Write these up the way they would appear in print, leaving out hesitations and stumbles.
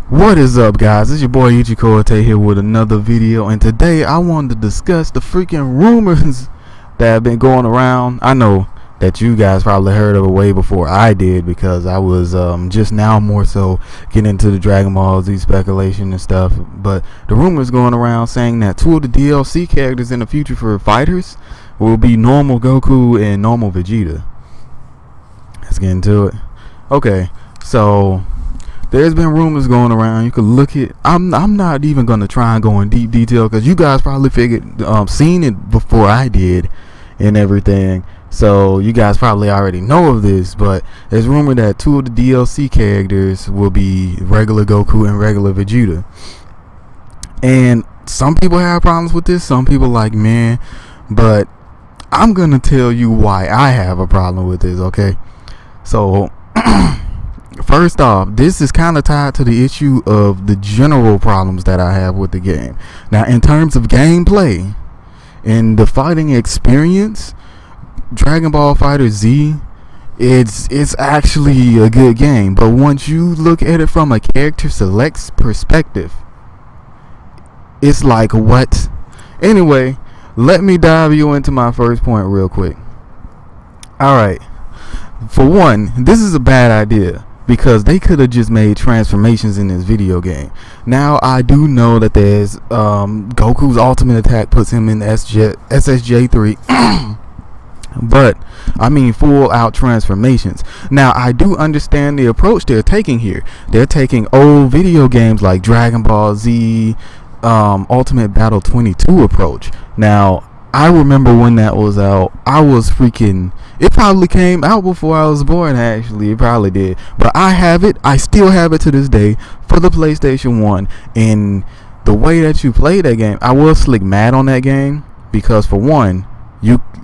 What is up, guys? It's your boy Ichikote here with another video, and today I wanted to discuss the freaking rumors that have been going around. I know that you guys probably heard of it way before I did, because I was just now more so getting into the Dragon Ball Z speculation and stuff. But the rumors going around saying that two of the DLC characters in the future for FighterZ will be normal Goku and normal Vegeta. Let's get into it. Okay, so there's been rumors going around. You could look at. I'm not even gonna try and go in deep detail because you guys probably seen it before I did, and everything. So you guys probably already know of this. But there's rumor that two of the DLC characters will be regular Goku and regular Vegeta. And some people have problems with this. Some people like, man, but I'm gonna tell you why I have a problem with this. Okay, so. First off, this is kind of tied to the issue of the general problems that I have with the game. Now, in terms of gameplay and the fighting experience, Dragon Ball FighterZ, it's actually a good game. But once you look at it from a character selects perspective, it's like, what? Anyway, let me dive you into my first point real quick. Alright, for one, this is a bad idea, because they could have just made transformations in this video game. Now, I do know that there's Goku's ultimate attack puts him in SSJ3, but I mean full out transformations. Now, I do understand the approach they're taking here. They're taking old video games like Dragon Ball Z, Ultimate Battle 22 approach. Now, I remember when that was out. I was freaking. It probably came out before I was born, actually. It probably did. But I have it. I still have it to this day for the PlayStation 1. And the way that you play that game, I was slick mad on that game. Because, for one,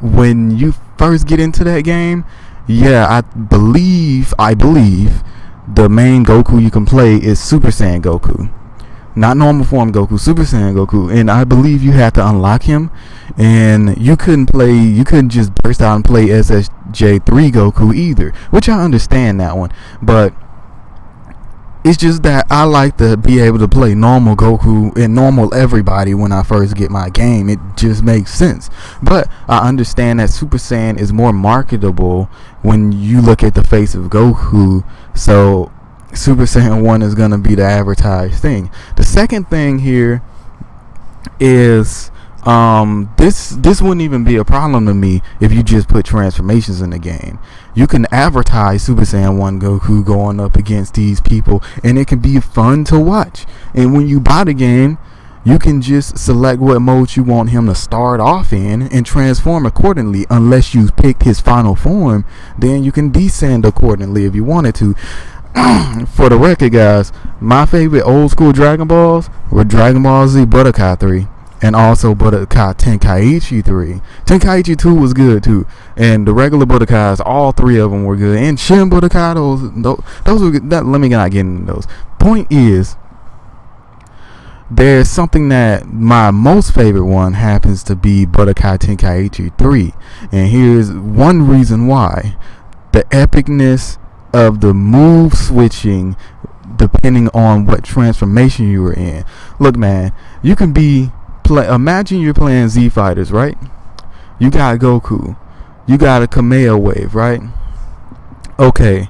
when you first get into that game, yeah, I believe the main Goku you can play is Super Saiyan Goku. Not normal form Goku, Super Saiyan Goku. And I believe you had to unlock him. And you couldn't just burst out and play SSJ3 Goku either. Which I understand that one. But it's just that I like to be able to play normal Goku and normal everybody when I first get my game. It just makes sense. But I understand that Super Saiyan is more marketable when you look at the face of Goku. So Super Saiyan 1 is going to be the advertised thing. The second thing here is this wouldn't even be a problem to me if you just put transformations in the game. You can advertise Super Saiyan 1 Goku going up against these people, and it can be fun to watch. And when you buy the game, you can just select what mode you want him to start off in and transform accordingly. Unless you picked his final form, then you can descend accordingly if you wanted to. For the record, guys, my favorite old school Dragon Balls were Dragon Ball Z Budokai 3 and also Budokai Tenkaichi 3. Tenkaichi 2 was good too, and the regular Budokais, all three of them were good. And Shin Budokai, those were good. Let me not get into those. Point is, there's something that my most favorite one happens to be Budokai Tenkaichi 3, and here's one reason why: the epicness of the move switching depending on what transformation you were in. Look, man, you can imagine you're playing Z Fighters, right? You got Goku, you got a Kamea wave, right? Okay,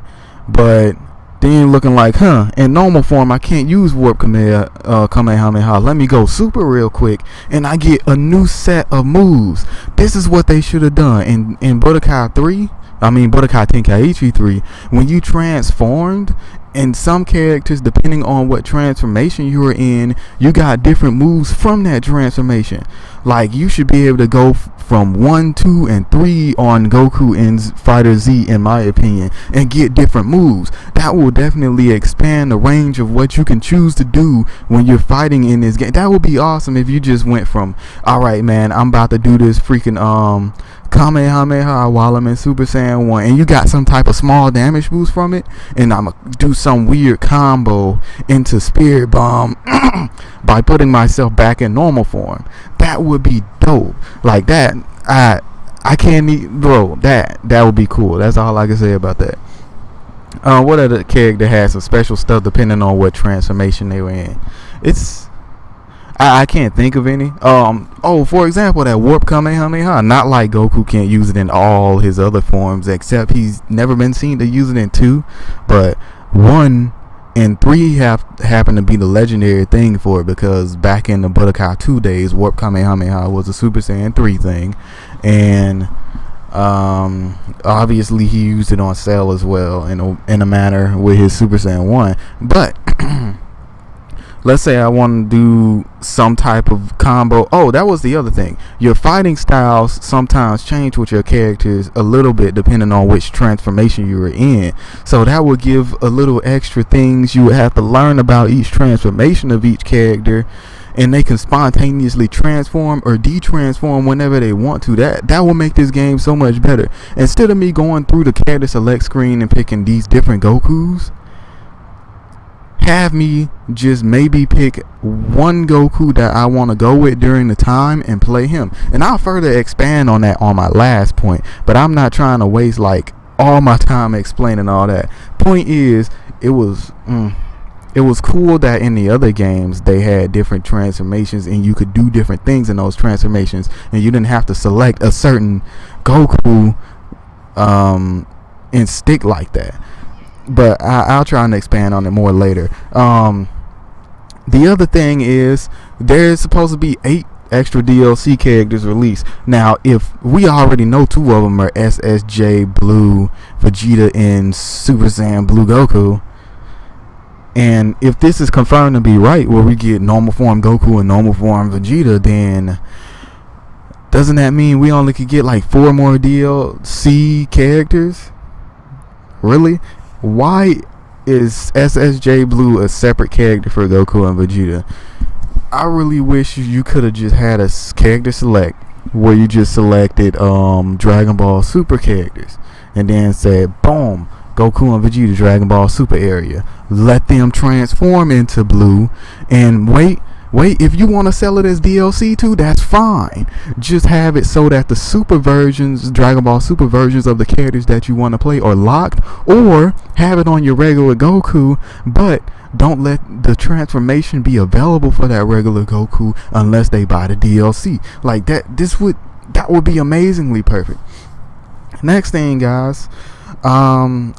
but then looking like, in normal form I can't use Warp Kamehameha. Let me go super real quick and I get a new set of moves. This is what they should have done in Budokai Tenkaichi 3. When you transformed, and some characters, depending on what transformation you were in, you got different moves from that transformation. Like, you should be able to go from 1, 2, and 3 on Goku and FighterZ, in my opinion, and get different moves. That will definitely expand the range of what you can choose to do when you're fighting in this game. That would be awesome if you just went from, alright, man, I'm about to do this freaking Kamehameha while I'm in Super Saiyan 1, and you got some type of small damage boost from it, and I'm gonna do some weird combo into Spirit Bomb by putting myself back in normal form. That would be dope. Like that, I can't bro, that would be cool. That's all I can say about that. What other character has some special stuff depending on what transformation they were in? It's I can't think of any. For example, that warp Kamehameha. Not like Goku can't use it in all his other forms, except he's never been seen to use it in 2. But 1 and 3 happen to be the legendary thing for it, because back in the Budokai 2 days, warp Kamehameha was a Super Saiyan 3 thing, and obviously he used it on Cell as well in a manner with his Super Saiyan 1. But let's say I want to do some type of combo. Oh, that was the other thing. Your fighting styles sometimes change with your characters a little bit depending on which transformation you were in. So that would give a little extra things you would have to learn about each transformation of each character, and they can spontaneously transform or de-transform whenever they want to. That will make this game so much better. Instead of me going through the character select screen and picking these different Gokus, have me just maybe pick one Goku that I want to go with during the time and play him. And I'll further expand on that on my last point, but I'm not trying to waste like all my time explaining all that. Point is, it was cool that in the other games they had different transformations and you could do different things in those transformations, and you didn't have to select a certain Goku and stick like that. But I'll try and expand on it more later. The other thing is, there's supposed to be 8 extra DLC characters released. Now, if we already know 2 of them are SSJ Blue Vegeta and Super Saiyan Blue Goku, and if this is confirmed to be right, where we get normal form Goku and normal form Vegeta, then doesn't that mean we only could get like 4 more DLC characters? Really? Why is SSJ Blue a separate character for Goku and Vegeta? I really wish you could have just had a character select where you just selected Dragon Ball Super characters and then said, boom, Goku and Vegeta Dragon Ball Super area. Let them transform into Blue, and wait, if you want to sell it as DLC too, that's fine. Just have it so that the super versions, Dragon Ball Super versions of the characters that you want to play are locked, or have it on your regular Goku, but don't let the transformation be available for that regular Goku unless they buy the DLC. Like that would be amazingly perfect. Next thing, guys,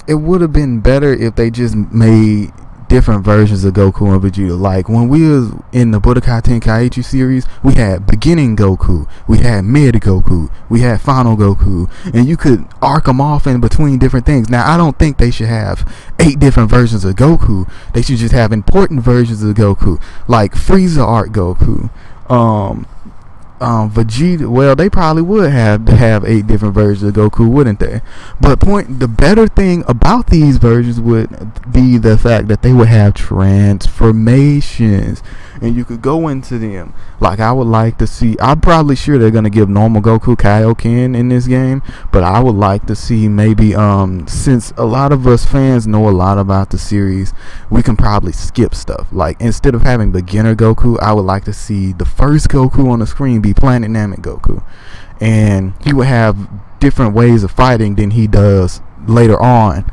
it would have been better if they just made different versions of Goku and Vegeta. Like when we was in the Budokai Tenkaichi series, we had beginning Goku, we had mid Goku, we had final Goku, and you could arc them off in between different things. Now, I don't think they should have 8 different versions of Goku. They should just have important versions of Goku, like Frieza arc Goku, Vegeta. Well, they probably would have to have 8 different versions of Goku, wouldn't they? But the better thing about these versions would be the fact that they would have transformations, and you could go into them. Like, I would like to see, I'm probably sure they're gonna give normal Goku Kaioken in this game, but I would like to see maybe since a lot of us fans know a lot about the series, we can probably skip stuff. Like, instead of having beginner Goku, I would like to see the first Goku on the screen be Planet Namek Goku, and he would have different ways of fighting than he does later on,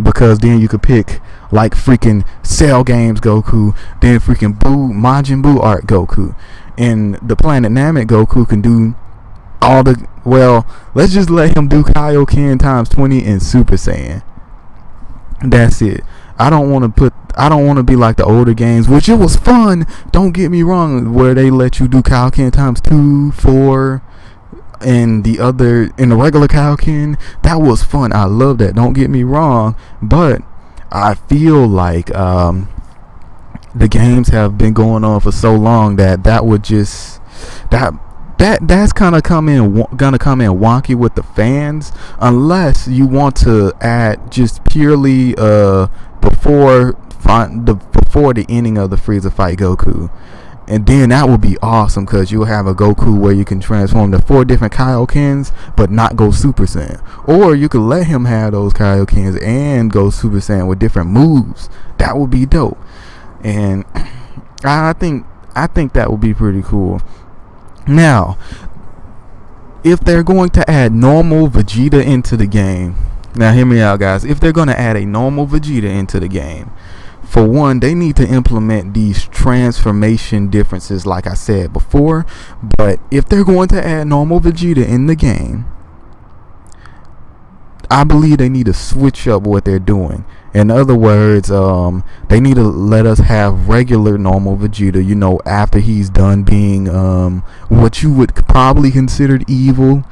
because then you could pick like freaking Cell Games Goku, then freaking Majin Buu Art Goku, and the Planet Namek Goku can do all the, well, let's just let him do Kaioken times 20 and Super Saiyan. That's it. I don't want to be like the older games, which it was fun, don't get me wrong, where they let you do Kaioken times 2, 4, and the regular Kaioken. That was fun. I love that, don't get me wrong, but I feel like the games have been going on for so long that would just that's kind of gonna come in wonky with the fans, unless you want to add just purely before the ending of the Frieza fight Goku, and then that would be awesome, because you'll have a Goku where you can transform to 4 different Kaiokens but not go Super Saiyan, or you could let him have those Kaiokens and go Super Saiyan with different moves. That would be dope, and I think that would be pretty cool. Now, if they're going to add normal Vegeta into the game, Now hear me out, guys. If they're gonna add a normal Vegeta into the game, for one, they need to implement these transformation differences like I said before. But if they're going to add normal Vegeta in the game, I believe they need to switch up what they're doing. In other words, they need to let us have regular normal Vegeta, you know, after he's done being what you would probably consider evil.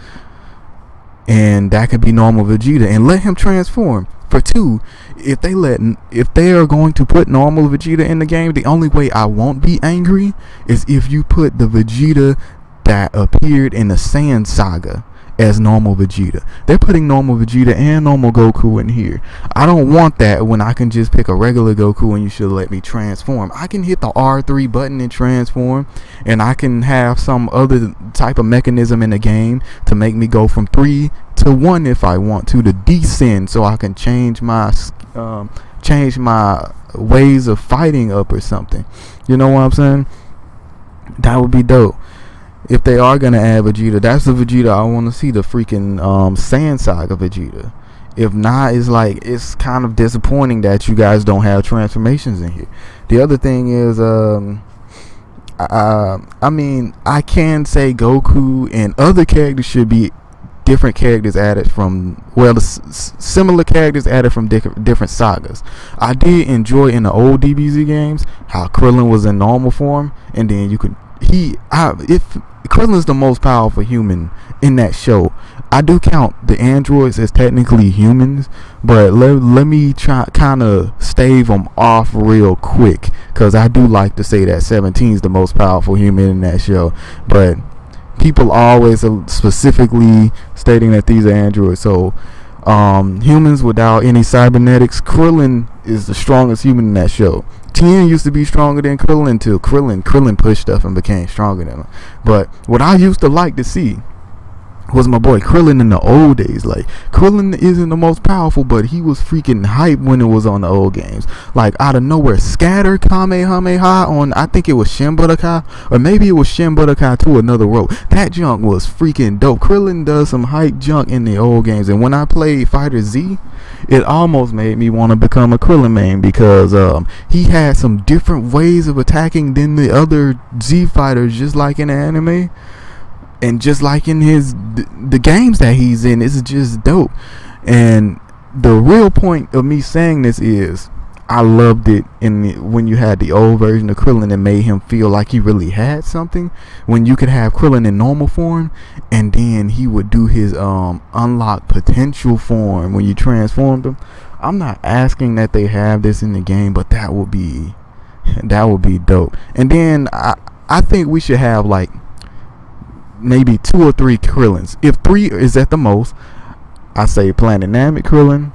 And that could be normal Vegeta, and let him transform. For two, if they are going to put normal Vegeta in the game, the only way I won't be angry is if you put the Vegeta that appeared in the Saiyan saga as normal Vegeta. They're putting normal Vegeta and normal Goku in here. I don't want that when I can just pick a regular Goku and you should let me transform. I can hit the R3 button and transform, and I can have some other type of mechanism in the game to make me go from 3 to 1 if I want to descend, so I can change my ways of fighting up or something. You know what I'm saying? That would be dope. If they are gonna add Vegeta, that's the Vegeta I want to see, the freaking Saiyan Saga Vegeta. If not, it's kind of disappointing that you guys don't have transformations in here. The other thing is, I mean, I can say Goku and other characters should be different characters added from, well, the similar characters added from different sagas. I did enjoy in the old DBZ games how Krillin was in normal form, and then you could Krillin's the most powerful human in that show. I do count the androids as technically humans, but let me try kind of stave them off real quick, because I do like to say that 17 is the most powerful human in that show, but people always are specifically stating that these are androids. So humans without any cybernetics, Krillin is the strongest human in that show. Tien used to be stronger than Krillin until Krillin pushed stuff and became stronger than him. But what I used to like to see was my boy Krillin in the old days. Like, Krillin isn't the most powerful, but he was freaking hype when it was on the old games. Like, out of nowhere, scatter Kamehameha on, I think it was Shin Budokai, or maybe it was Shin Budokai to another road. That junk was freaking dope. Krillin does some hype junk in the old games, and when I played FighterZ, it almost made me want to become a Krillin main, because he had some different ways of attacking than the other Z fighters, just like in the anime. And just like in the games that he's in, it's just dope. And the real point of me saying this is, I loved it when you had the old version of Krillin that made him feel like he really had something. When you could have Krillin in normal form, and then he would do his unlock potential form when you transformed him. I'm not asking that they have this in the game, but that would be dope. And then I think we should have like maybe 2 or 3 Krillins. If 3 is at the most, I say Planetamic Krillin,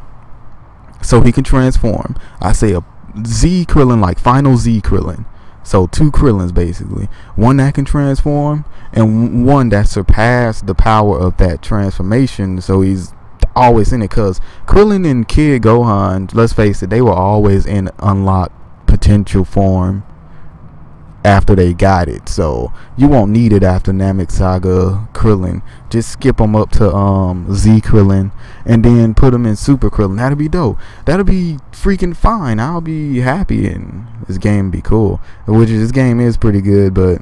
so he can transform. I say a Z Krillin, like Final Z Krillin. So 2 Krillins basically. One that can transform, and one that surpassed the power of that transformation, so he's always in it. Because Krillin and Kid Gohan, let's face it, they were always in unlocked potential form after they got it, so you won't need it after Namek Saga Krillin. Just skip them up to Z Krillin and then put them in Super Krillin. That'll be dope. That'll be freaking fine. I'll be happy, and this game be cool. This game is pretty good, but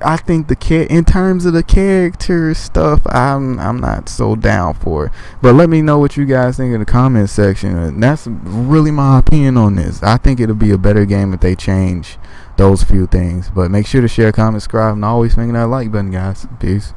I think in terms of the character stuff, I'm not so down for it. But let me know what you guys think in the comment section. And that's really my opinion on this. I think it'll be a better game if they change those few things. But make sure to share, comment, subscribe, and always finger that like button, guys. Peace.